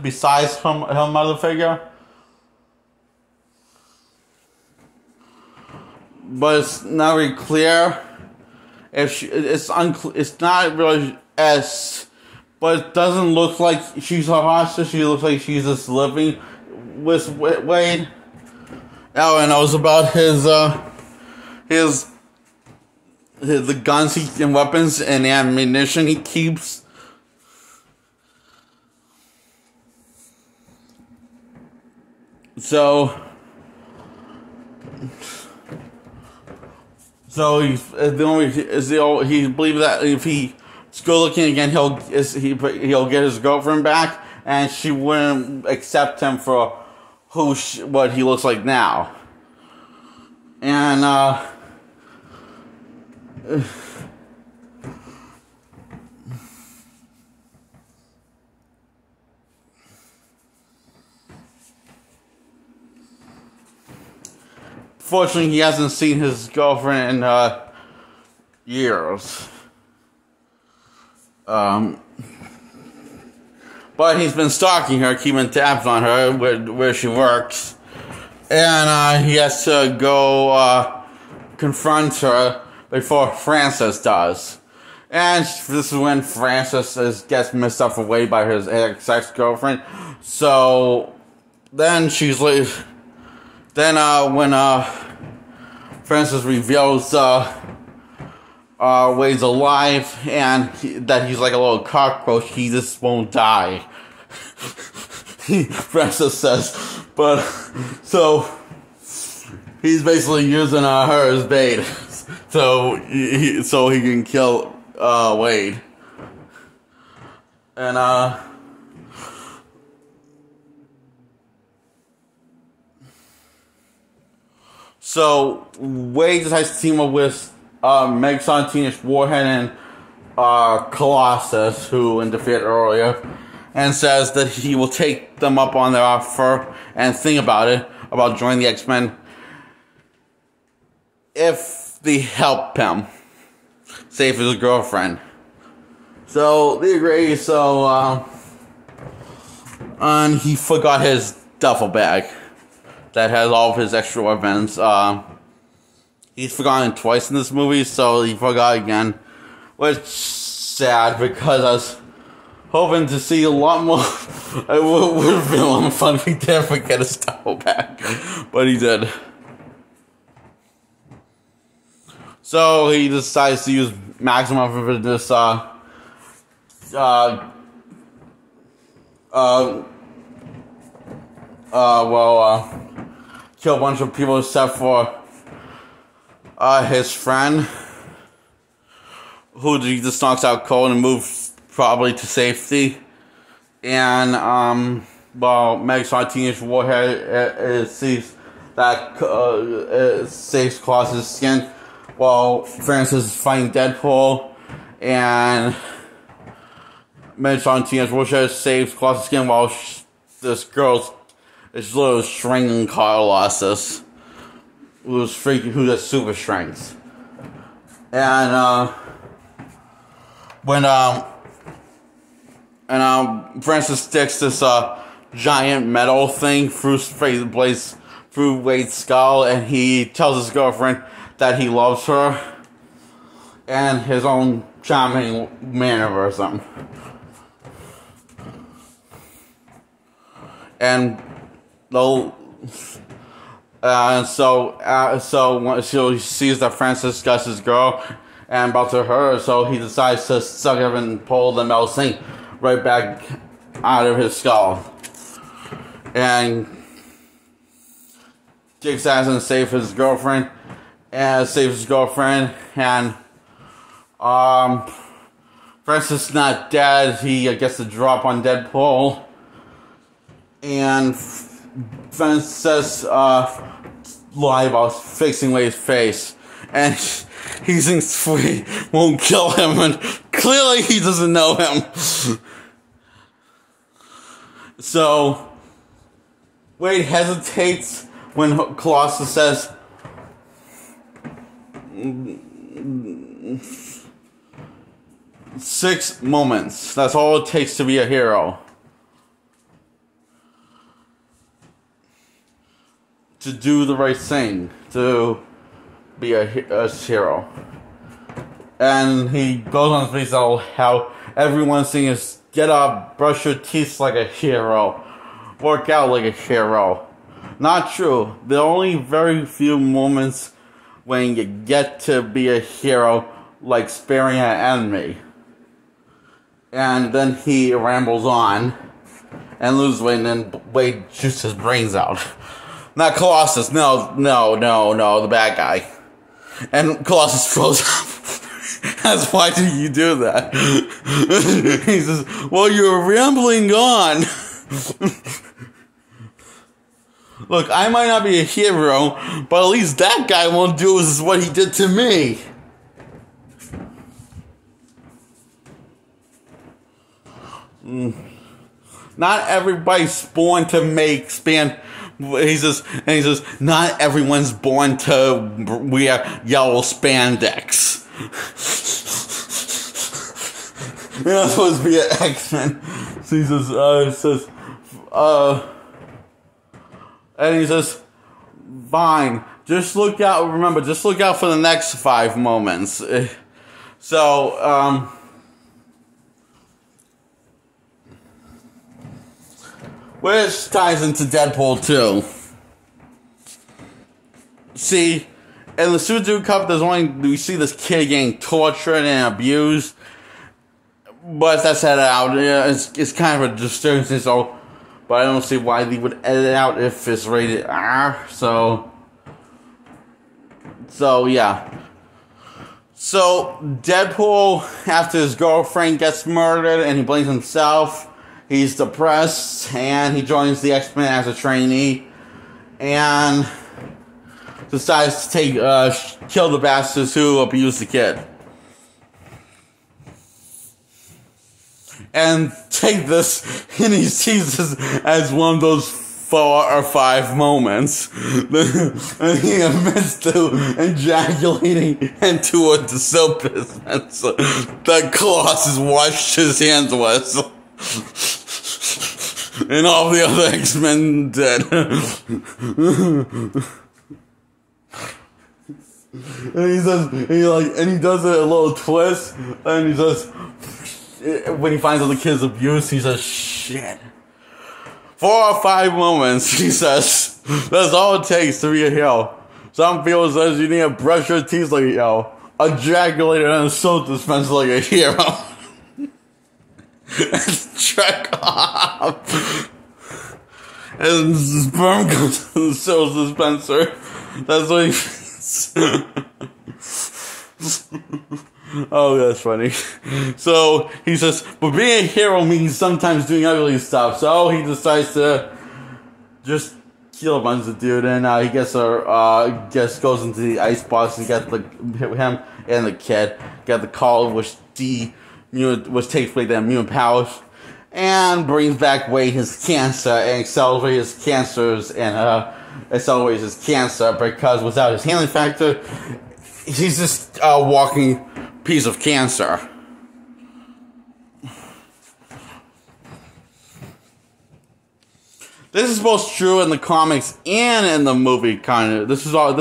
besides her mother figure. But it's not really clear if it's not really as, but it doesn't look like she's a hostage. She looks like she's just living with Wade. Oh, and it was about the guns and weapons and ammunition he keeps. So he believes that if he's good looking again, he'll get his girlfriend back, and she wouldn't accept him for what he looks like now. And fortunately, he hasn't seen his girlfriend in years. But he's been stalking her, keeping tabs on her where she works, and he has to go confront her before Francis does. And this is when Francis gets messed up away by his ex-girlfriend. So then she's like, when Francis reveals Wade's alive and that he's like a little cockroach, he just won't die. Francis says, but so he's basically using her as bait, so he can kill Wade. And so Wade decides to team up with Megatron, Teenage Warhead, and Colossus, who interfered earlier, and says that he will take them up on their offer and think about joining the X-Men if they help him save his girlfriend. So they agree. So and he forgot his duffel bag that has all of his extra weapons. He's forgotten twice in this movie, so he forgot again. Which is sad, because I was hoping to see a lot more. It would have been a lot more fun if he did forget his duffel bag. But he did. So he decides to use maximum for this, kill a bunch of people except for his friend, who he just knocks out cold and moves probably to safety. And Megatron, Teenage Warhead sees that saves Colossus' skin, while Francis is fighting Deadpool, and Megatron, Teenage Warhead saves Colossus' skin while this girl is literally strangling Colossus, who has super strength. And when Francis sticks this giant metal thing through Wade's skull, and he tells his girlfriend that he loves her and his own charming mannerism. And so she sees that Francis got his girl and about to her, so he decides to suck him and pull the metal thing right back out of his skull. And takes ass and saves his girlfriend. And Francis not dead. He gets the drop on Deadpool. And Francis says lie about fixing Wade's face, and he thinks Wade won't kill him, and clearly he doesn't know him. So Wade hesitates when Colossus says 6 moments. That's all it takes to be a hero. to do the right thing, to be a hero. And he goes on to speak about how everyone's saying is get up, brush your teeth like a hero, work out like a hero. Not true. There are only very few moments when you get to be a hero, like sparing an enemy. And then he rambles on and loses weight, and then Wade shoots his brains out. Not Colossus, no, the bad guy. And Colossus throws up. That's why did you do that? He says, well, you're rambling on. Look, I might not be a hero, but at least that guy won't do what he did to me. Not everybody's born to he says, not everyone's born to wear yellow spandex. You're not supposed to be an X-Men. So he says, and he says, fine, just look out for the next 5 moments. So, which ties into Deadpool 2. See, in the Suzu Cup, we see this kid getting tortured and abused. But that's edited out. Yeah, it's kind of a disturbing thing, so, but I don't see why they would edit it out if it's rated R. So yeah. So Deadpool, after his girlfriend gets murdered and he blames himself, he's depressed and he joins the X-Men as a trainee and decides to kill the bastards who abused the kid. And take this, and he sees this as one of those 4 or 5 moments. And he admits to ejaculating into a soap dispenser that Colossus washed his hands with. And all the other X-Men did. And he does a little twist, and he says, when he finds out the kid's abused, he says, shit. 4 or 5 moments, he says. That's all it takes to be a hero. Some people says you need to brush your teeth like a hero. Ejaculate in a soap dispenser like a hero. Check off. And sperm goes to the soap dispenser. That's what he Oh, that's funny. So, he says, but being a hero means sometimes doing ugly stuff. So, he decides to just kill a bunch of dude. And he just goes into the ice box and gets him and the kid get the call, which takes away their mutant powers. And brings back Wade his cancer and accelerates his cancers and accelerates his cancer because without his healing factor, he's just a walking piece of cancer. This is both true in the comics and in the movie, kind of. That's how it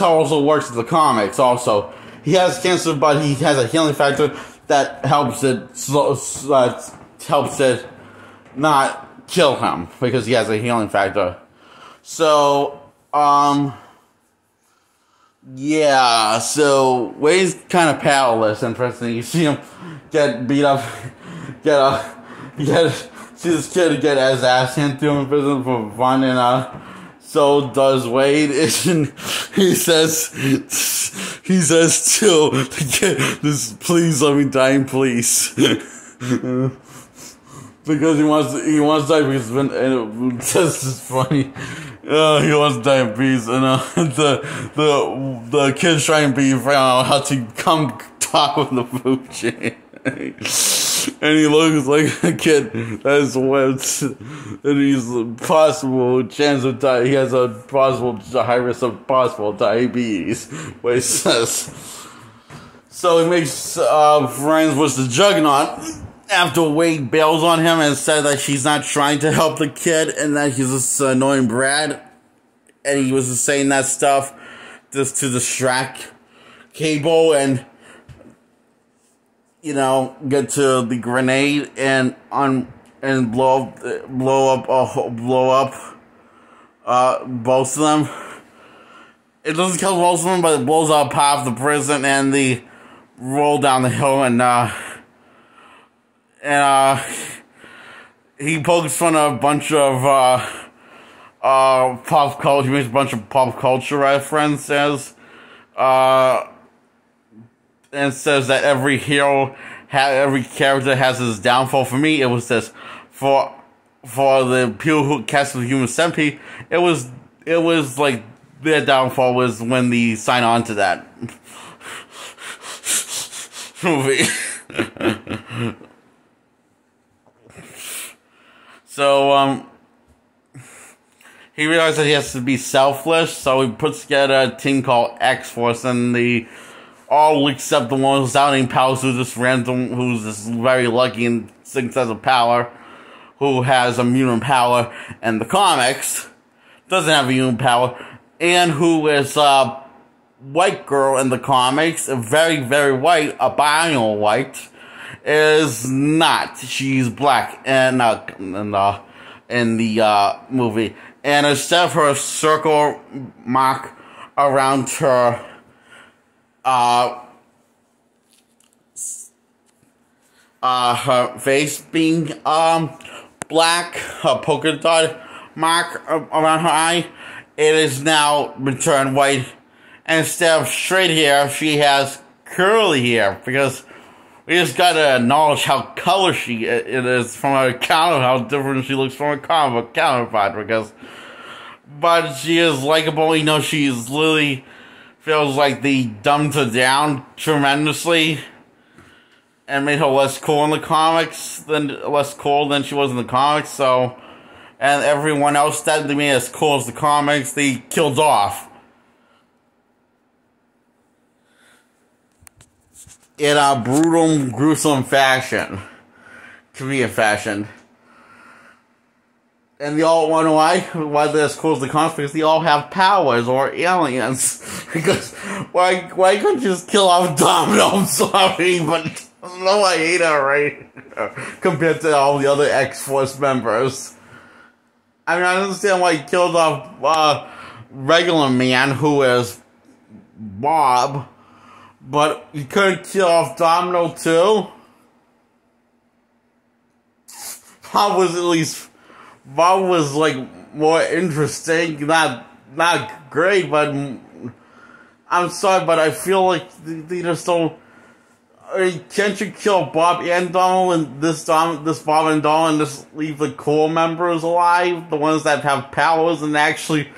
also works in the comics. Also, he has cancer, but he has a healing factor that helps it not kill him because he has a healing factor. So, yeah, so Wade's kind of powerless and personally you see him get beat up, see this kid get his ass handed to him in prison for fun, and so does Wade, and he says to the kid, please let me die, please. Because he wants to die because this is funny. He wants to die in peace, and the kid's trying to be how to come talk with the food chain, and he looks like a kid that's whipped, and he's possible chance of die. He has a possible high risk of possible diabetes. What he says. So he makes friends with the Juggernaut. After Wade bails on him and said that she's not trying to help the kid and that he's this annoying brat, and he was saying that stuff just to distract Cable and, you know, get to the grenade and blow up both of them. It doesn't kill both of them, but it blows up half the prison, and they roll down the hill, and he pokes fun at a bunch of pop culture. He makes a bunch of pop culture references, and says that every character has his downfall. For me, it was this. For the people who cast the Human Centipede, it was like their downfall was when they sign on to that movie. So he realized that he has to be selfless, so he puts together a team called X-Force, and they all except the one without any powers, who's this very lucky and thinks has a power, who has a mutant power in the comics, doesn't have a mutant power, and who is a white girl in the comics, a very, very white, albino white, is not. She's black in the movie. And instead of her circle mark around her her face being black, her polka dot mark around her eye, it is now returned white. And instead of straight hair, she has curly hair, because we just gotta acknowledge how color it is from her counterpart, how different she looks from her counterpart, but she is likable. You know, she's literally feels like they dumbed her down tremendously and made her less cool in the comics than she was in the comics. So, and everyone else that they made as cool as the comics, they killed off in a brutal, gruesome fashion, Korean fashion. And they all wonder why they're as cool as the comics, because they all have powers or aliens. Because why couldn't you just kill off Domino? I'm sorry, but no, I hate her, right? Compared to all the other X-Force members. I mean, I understand why he killed off Regular Man, who is Bob, but you couldn't kill off Domino too? Bob was like more interesting, not great, but I'm sorry, but I feel like they just don't. Can't you kill Bob and Donald and this Bob and Donald and just leave the cool members alive, the ones that have powers and actually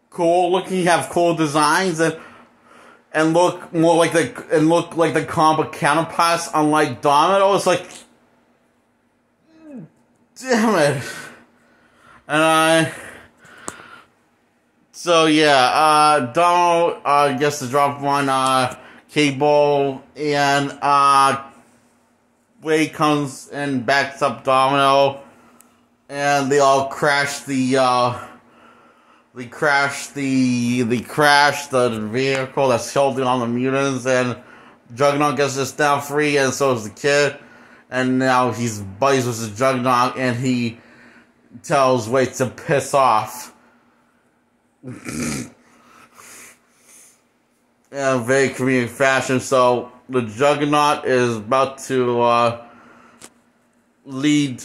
cool looking, have cool designs and look more like the comic counterparts, unlike Domino? It's like, damn it. And so yeah, Donald gets to drop one Cable, and Wade comes and backs up Domino, and they all crash the vehicle that's holding on the mutants, and Juggernaut gets this now free, and so is the kid. And now he's buddies with the Juggernaut, and he tells Wade to piss off. In a very Korean fashion. So the Juggernaut is about to lead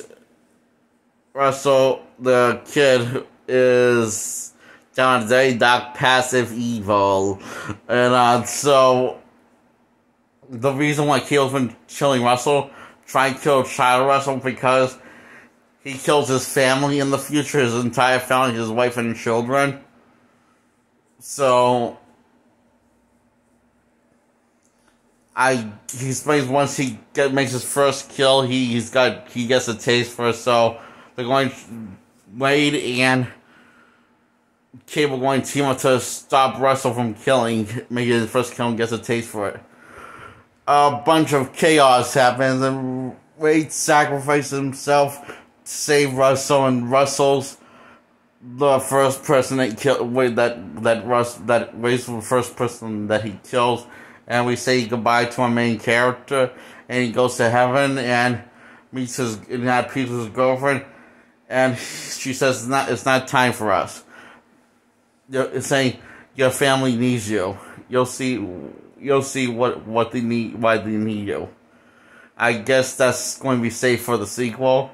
Russell. The kid is down very dark, passive evil, and so the reason why Cable's been killing Russell, trying to kill Child Russell, because he kills his family in the future, his entire family, his wife and children. So he explains once he makes his first kill, he gets a taste for it. So they're going, Wade and Cable going to team up to stop Russell from making his first kill, and gets a taste for it. A bunch of chaos happens, and Wade sacrifices himself to save Russell, and Russell's the first person that killed, wait, that Ray's the first person that he kills, and we say goodbye to our main character, and he goes to heaven and meets his girlfriend, and she says it's not time for us. It's saying your family needs you. You'll see what they need, why they need you. I guess that's going to be safe for the sequel.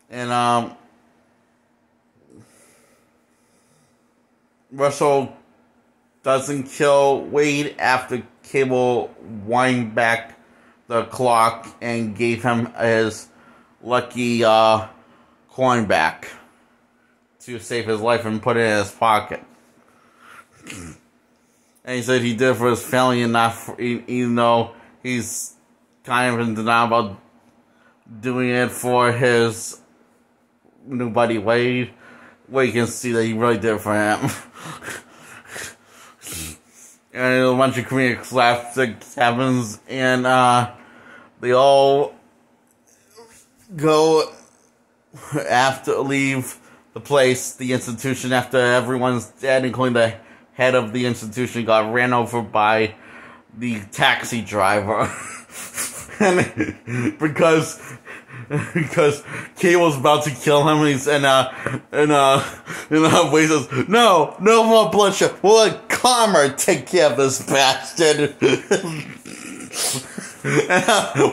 And Russell doesn't kill Wade after Cable wind back the clock and gave him his lucky coin back to save his life and put it in his pocket. And he said he did it for his family and not for, even though he's kind of in denial about doing it for his new buddy Wade. Well, you can see that he really did it for him. And a bunch of comedic slapstick happens, and they all leave the place, the institution, after everyone's dead, including the head of the institution got ran over by the taxi driver. And because Cable's about to kill him, Wade says, no more bloodshed. We'll let Karma take care of this bastard.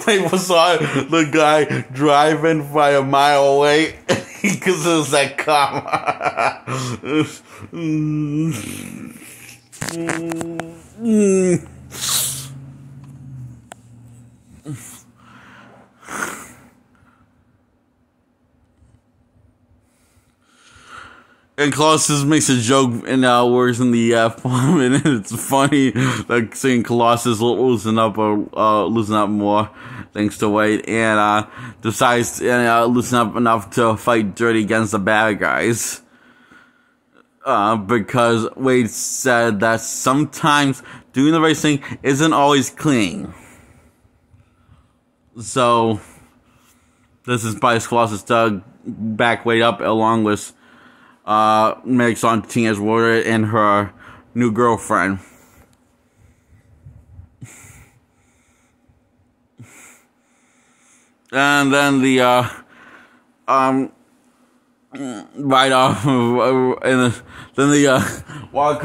Wade saw the guy driving by a mile away. He considers that Karma. And Colossus makes a joke and works in the F-bomb, and it's funny, like seeing Colossus loosen up more thanks to Wade, and decides to loosen up enough to fight dirty against the bad guys. Because Wade said that sometimes doing the right thing isn't always clean. So this inspires Colossus to back Wade up along with Meg's on Teenage Warrior and her new girlfriend. And then the right off and then the walk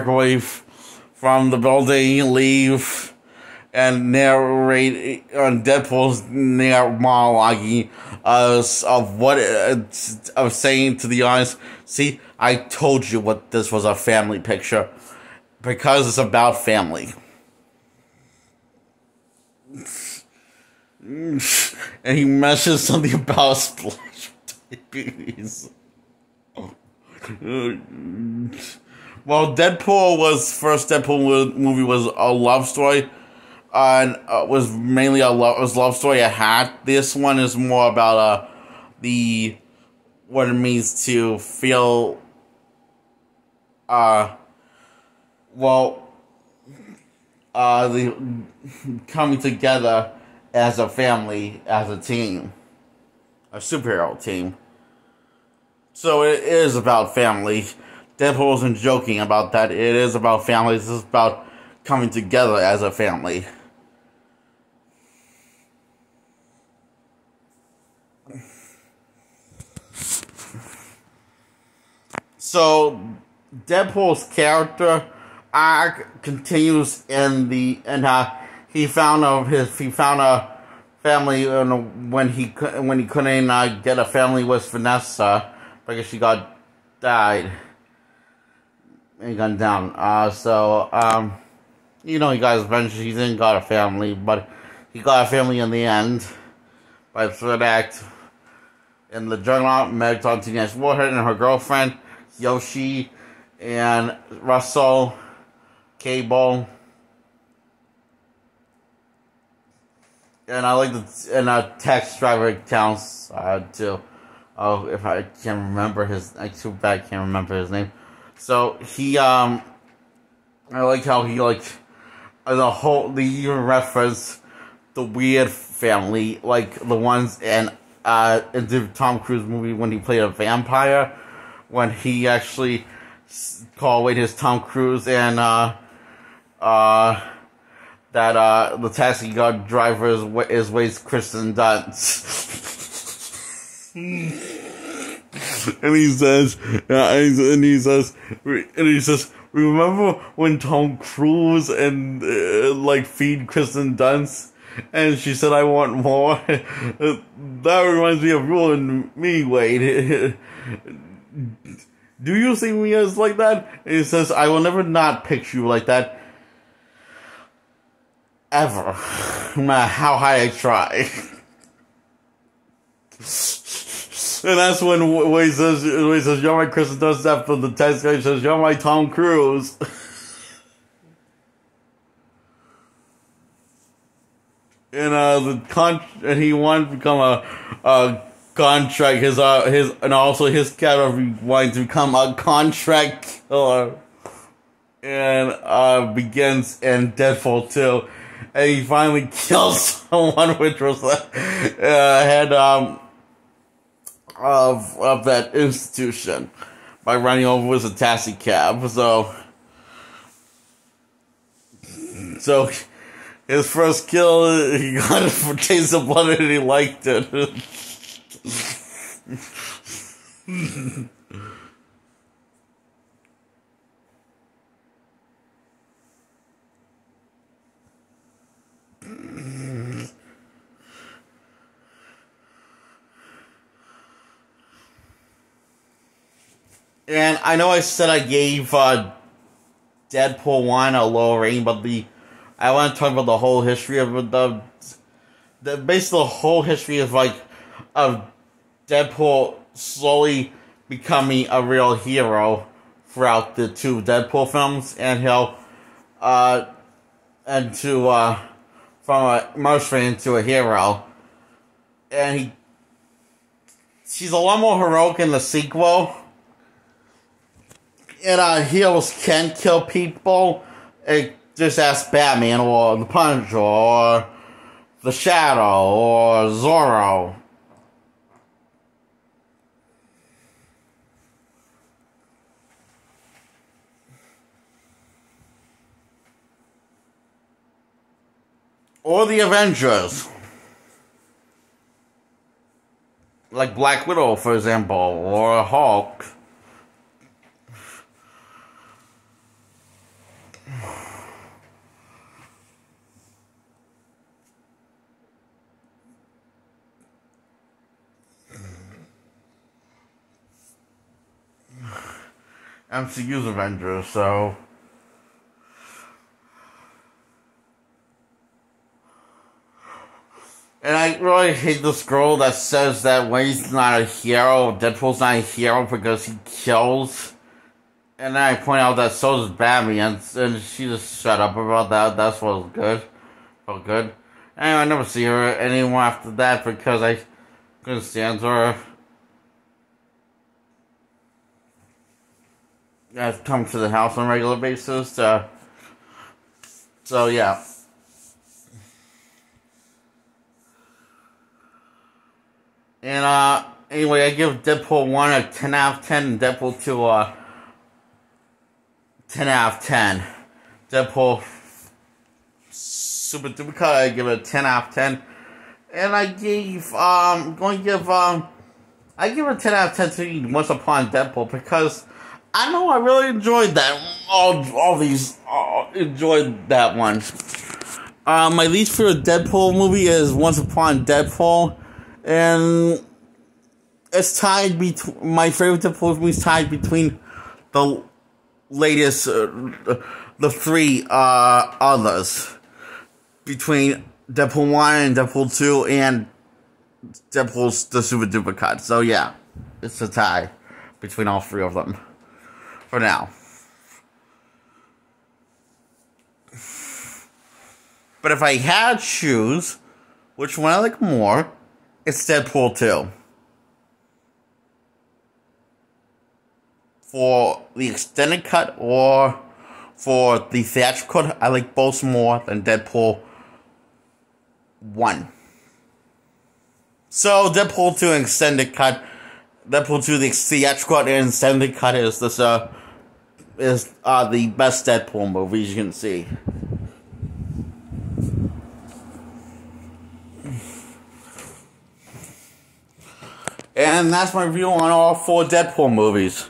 away from the building, leave, and narrate on Deadpool's monologuing of saying to the audience, see, I told you what this was, a family picture, because it's about family. And he mentions something about splash babies. Well, first Deadpool movie was a love story. And was mainly a love story it had. This one is more about what it means to feel the coming together as a family, as a team, a superhero team. So it is about family. Deadpool wasn't joking about that. It is about family. This is about coming together as a family. So Deadpool's character arc continues he found a family when he couldn't get a family with Vanessa because she died and gone down. He got his vengeance. He didn't got a family, but he got a family in the end by the third act. In the Juggernaut, Meg's on Teenage Warhead and her girlfriend Yoshi and Russell, Cable, And I like the taxi driver counts too. Oh, if I can remember his, I too bad I can't remember his name. So he I like how he the even reference the Weird Family, like the ones in the Tom Cruise movie when he played a vampire, when he actually called away his Tom Cruise and the taxi driver is Wade's Kristen Dunst. And he says, remember when Tom Cruise and feed Kristen Dunst? And she said, I want more. That reminds me of you and me, Wade. Do you see me as like that? And he says, I will never not picture you like that. Ever. No matter how high I try. And that's when Wade says, you're my Kristen Dunst. After the test guy says, you're my Tom Cruise. And he wanted to become a contract. His character wanted to become a contract killer. And begins in Deadpool 2. And he finally kills someone, which was head of that institution by running over with a taxi cab. So his first kill, he got it for taste of blood and he liked it. And I know I said I gave Deadpool 1 a low rating, but I want to talk about the whole history of basically the whole history of Deadpool slowly becoming a real hero throughout the two Deadpool films, and from a mercenary into a hero, and she's a lot more heroic in the sequel. And heroes can kill people. Just ask Batman or the Punisher or the Shadow or Zorro. Or the Avengers. Like Black Widow, for example, or Hulk. MCU's Avengers, so... And I really hate this girl that says that Wade's not a hero, Deadpool's not a hero because he kills. And then I point out that so does Batman, and she just shut up about that. That's what was good. Felt good. Anyway, I never see her anymore after that because I couldn't stand her. I've come to the house on a regular basis. So yeah. And anyway, I give Deadpool 1 a 10 out of 10 and Deadpool 2 a 10 out of 10. Deadpool Super Duper Cut, I give it a 10 out of 10. And I give I give it a 10 out of 10 to Once Upon Deadpool because I know I really enjoyed that. All these enjoyed that one. My least favorite Deadpool movie is Once Upon Deadpool, and it's tied between my favorite Deadpool movie is tied between the latest, the three others, between Deadpool 1 and Deadpool 2 and Deadpool's the Super Duper Cut. So yeah, it's a tie between all three of them. For now. But if I had to choose which one I like more, it's Deadpool 2. For the extended cut or for the theatrical cut, I like both more than Deadpool 1. So, Deadpool 2 extended cut, Deadpool 2 the theatrical cut and extended cut is the best Deadpool movies you can see. And that's my review on all 4 Deadpool movies.